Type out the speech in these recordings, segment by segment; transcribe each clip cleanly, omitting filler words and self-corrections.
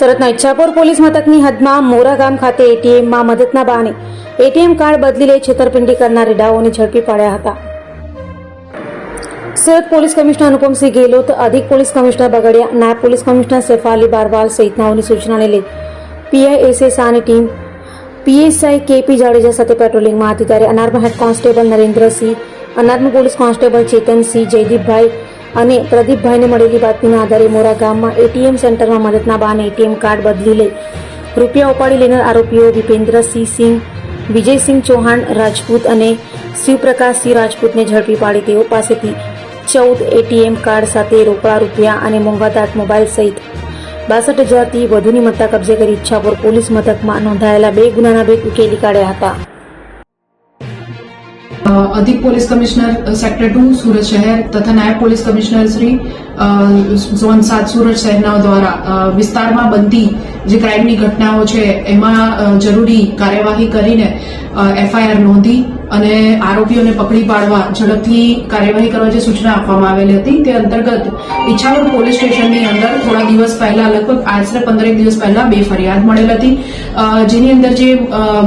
સુરતના ઈચ્છાપુર પોલીસ મથકની હદમાં મોરા ગામ ખાતે એટીએમમાં મદદના બહાને એટીએમ કાર્ડ બદલી લઈ છેતરપિંડી કરનાર રેડાઓને ઝડપી પાડ્યા હતા. સુરત પોલીસ કમિશનર અનુપમસિંહ ગેહલોત, અધિક પોલીસ કમિશનર બગડિયા, નાયબ પોલીસ કમિશનર સૈફાલી બારવાલ સહિતનાઓની સૂચનાને લઈ પીઆઈ શાહની ટીમ પીએસઆઈ કેપી જાડેજા સાથે પેટ્રોલિંગમાં હતી. ત્યારે અનારમાં હેડ કોન્સ્ટેબલ નરેન્દ્રસિંહ, અનારમાં પોલીસ કોન્સ્ટેબલ ચેતનસિંહ, જયદીપભાઈ અને પ્રદીપભાઈને મળેલી બાતમીના આધારે મોરા ગામમાં એટીએમ સેન્ટરમાં મદદના બહાને એટીએમ કાર્ડ બદલી લઈ રૂપિયા ઉપાડી લેનાર આરોપીઓ વિપેન્દ્રસિંહ સિંહ, વિજયસિંહ ચૌહાણ રાજપૂત અને શિવપ્રકાશસિંહ રાજપૂતને ઝડપી પાડી તેઓ પાસેથી 14 એટીએમ કાર્ડ સાથે રોકડા રૂપિયા અને મોંઘાદાટ મોબાઈલ સહિત 62,000થી વધુની મત્તા કબજે કરી ઈચ્છાપુર પોલીસ મથકમાં નોંધાયેલા 2 ગુનાના ભેદ ઉકેલી કાઢ્યા હતા. अधिक पुलिस कमिश्नर सेक्टर 2 सूरत शहर तथा नायब police commissioner Shri zone 7 Surat શહેરના દ્વારા વિસ્તારમાં બનતી જે ક્રાઇમની ઘટનાઓ છે એમાં જરૂરી કાર્યવાહી કરીને એફઆઈઆર નોંધી અને આરોપીઓને પકડી પાડવા ઝડપથી કાર્યવાહી કરવા જે સૂચના આપવામાં આવેલી હતી તે અંતર્ગત ઈચ્છાપુર પોલીસ સ્ટેશનની અંદર થોડા દિવસ પહેલા લગભગ આશરે 15 દિવસ પહેલા 2 ફરિયાદ મળેલ હતી, જેની અંદર જે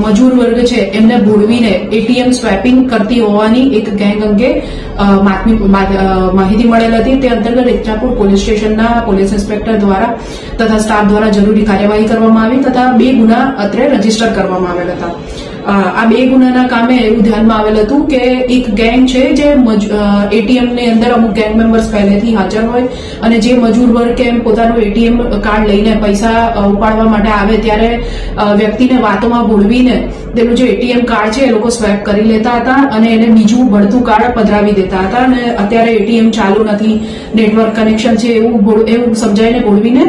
મજૂર વર્ગ છે એમને ભોળવીને એટીએમ સ્વેપિંગ કરતી હોવાની એક ગેંગ અંગે માહિતી મળેલ હતી. તે અંતર્ગત ઈચ્છાપુર પોલીસ સ્ટેશનના પોલીસ ઇન્સ્પેક્ટર દ્વારા તથા સ્ટાફ દ્વારા જરૂરી કાર્યવાહી કરવામાં આવી તથા 2 ગુના અત્રે રજીસ્ટર કરવામાં આવેલ હતા. આ 2 ગુનાના કામે એવું ધ્યાનમાં આવેલ હતું કે એક ગેંગ છે જે એટીએમ ની અંદર અમુક ગેંગ મેમ્બર્સ પહેલેથી હાજર હોય અને જે મજૂર વર્ગ કે પોતાનું એટીએમ કાર્ડ લઈને પૈસા ઉપાડવા માટે આવે ત્યારે વ્યક્તિને વાતોમાં ભૂલવીને તેનું જે એટીએમ કાર્ડ છે એ લોકો સ્વેપ કરી લેતા હતા અને એને બીજું ભળતું કાર્ડ પધરાવી દેતા હતા અને અત્યારે એટીએમ ચાલુ નથી, નેટવર્ક કનેક્શન છે એવું સમજાવીને ભૂલવીને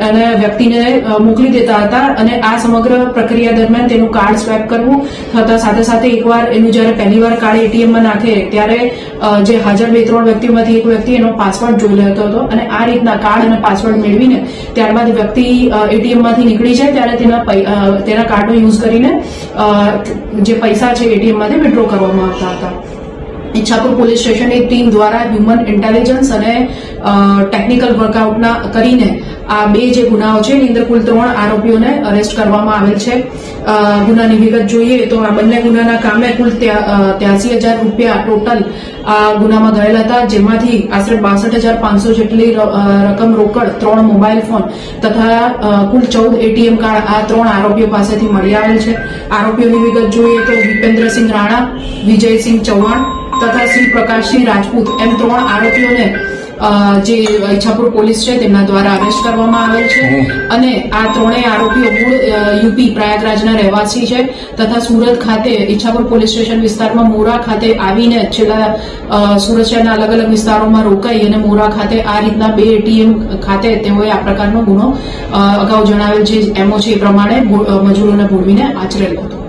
અને વ્યક્તિને મોકલી દેતા હતા અને આ સમગ્ર પ્રક્રિયા દરમિયાન તેનું કાર્ડ સ્વેપ કરવું થતા સાથે સાથે એકવાર એનું જ્યારે પહેલીવાર કાર્ડ એટીએમમાં નાખે ત્યારે જે હાજર 2-3 વ્યક્તિઓમાંથી એક વ્યક્તિ એનો પાસવર્ડ જોઈ લેતો હતો અને આ રીતના કાર્ડ અને પાસવર્ડ મેળવીને ત્યારબાદ વ્યક્તિ એટીએમમાંથી નીકળી જાય ત્યારે તેના કાર્ડનો યુઝ કરીને જે પૈસા છે એટીએમમાંથી વિથડ્રો કરવામાં આવતા હતા. ઈચ્છાપુર પોલીસ સ્ટેશનની ટીમ દ્વારા હ્યુમન ઇન્ટેલિજન્સ અને ટેકનિકલ વર્કઆઉટના કરીને આ 2 જે ગુનાઓ છે એની અંદર કુલ 3 આરોપીઓને અરેસ્ટ કરવામાં આવેલ છે. ગુનાની વિગત જોઈએ તો આ બંને ગુનાના કામે કુલ 83,000 રૂપિયા ટોટલ આ ગુનામાં ગયેલા હતા, જેમાંથી આશરે 62,500 જેટલી રકમ રોકડ, 3 મોબાઈલ ફોન તથા કુલ 14 એટીએમ કાર્ડ આ 3 આરોપીઓ પાસેથી મળી આવેલ છે. આરોપીઓની વિગત જોઈએ તો વિપેન્દ્રસિંહ રાણા, વિજયસિંહ ચૌહાણ તથા શિવપ્રકાશસિંહ રાજપૂત એમ 3 આરોપીઓને જે ઈચ્છાપુર પોલીસ છે તેમના દ્વારા અરેસ્ટ કરવામાં આવેલ છે અને આ 3 આરોપીઓ મૂળ યુપી પ્રયાગરાજના રહેવાસી છે તથા સુરત ખાતે ઈચ્છાપુર પોલીસ સ્ટેશન વિસ્તારમાં મોરા ખાતે આવીને છેલ્લા સુરત શહેરના અલગ અલગ વિસ્તારોમાં રોકાઈ અને મોરા ખાતે આ રીતના 2 એટીએમ ખાતે તેઓએ આ પ્રકારનો ગુનો અગાઉ જણાવેલ છે એમઓ છે એ પ્રમાણે મજૂરોને ભોળવીને આચરેલ હતો.